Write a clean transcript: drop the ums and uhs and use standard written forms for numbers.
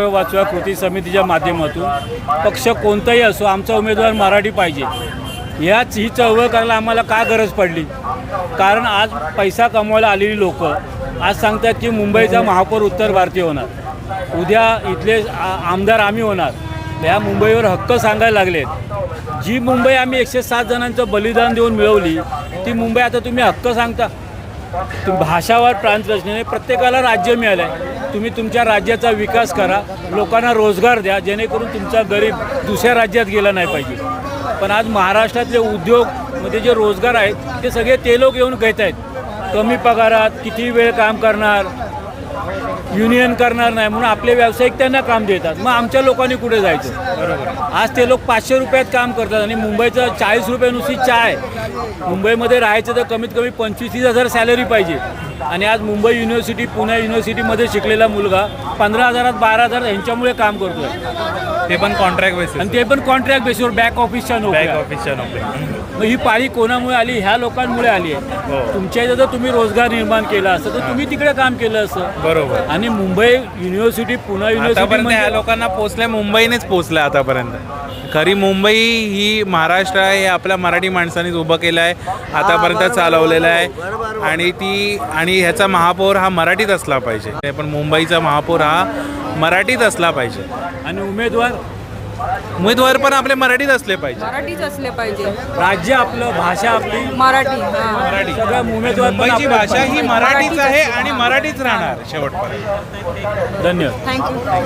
वाचवा कृती समितीच्या माध्यमातून पक्ष कोणताही असो आमचा उमेदवार मराठी पाहिजे. ही चळवळ करायला आम्हाला का गरज पडली? कारण आज पैसा कमवायला आलेली लोक आज सांगतात की मुंबईचा महापौर उत्तर भारतीय होणार, उद्या इथले आमदार आम्ही होणार. या मुंबईवर हक्क सांगायला लागलेत. जी मुंबई आम्ही 107 जणांचं बलिदान देऊन मिळवली ती मुंबई आता तुम्ही हक्क सांगता. भाषावार प्रांत रचनेने प्रत्येकाला राज्य मिळालं आहे. तुम्ही तुमच्या राज्याचा विकास करा, लोकांना रोजगार द्या, जेणेकरून तुमचा गरीब दुसऱ्या राज्यात गेला नाही पाहिजे. पण आज महाराष्ट्रातले उद्योगमध्ये जे रोजगार आहेत ते सगळे ते लोक येऊन घेत आहेत. कमी पगारात किती वेळ काम करणार, युनियन करणार नाही म्हणून आपले व्यावसायिक त्यांना काम देतात. मग आमच्या लोकांनी कुठे जायचं? बरोबर. आज ते लोक 500 रुपयात काम करतात आणि मुंबईचं 40 रुपये नुसती चाय. मुंबईमध्ये राहायचं तर कमीत कमी 25-30 हजार सॅलरी पाहिजे. आणि आज मुंबई युनिव्हर्सिटी, पुणे युनिव्हर्सिटीमध्ये शिकलेला मुलगा 15,000 12,000 यांच्यामुळे काम करतोय. ते पण कॉन्ट्रॅक्ट बेसिस, आणि ते पण कॉन्ट्रॅक्ट बेसिसवर बॅक ऑफिसच्या नोकरी. मग ही पाळी कोणामुळे आली? ह्या लोकांमुळे आली आहे. तुमच्या इथं जर तुम्ही रोजगार निर्माण केला असतं तर तुम्ही तिकडे काम केलं असतं. बरोबर. आणि मुंबई युनिव्हर्सिटी, पुणे युनिव्हर्सिटी ह्या लोकांना पोचल्या, मुंबईनेच पोचल्या आतापर्यंत. खरी मुंबई ही महाराष्ट्र आहे, हे आपल्या मराठी माणसांनीच उभं केलं आहे, आतापर्यंत चालवलेलं आहे. आणि ह्याचा महापौर हा मराठीत असला पाहिजे. पण मुंबईचा महापौर हा मराठीत असला पाहिजे. आणि उमेदवार पण आपले मराठीत असले पाहिजे. मराठीच असले पाहिजे. राज्य आपलं, भाषा आपली मराठी. मराठी. सगळ्या उमेदवार मुंबईची भाषा ही मराठीच आहे आणि मराठीच राहणार शेवटपर्यंत. धन्यवाद. थँक्यू.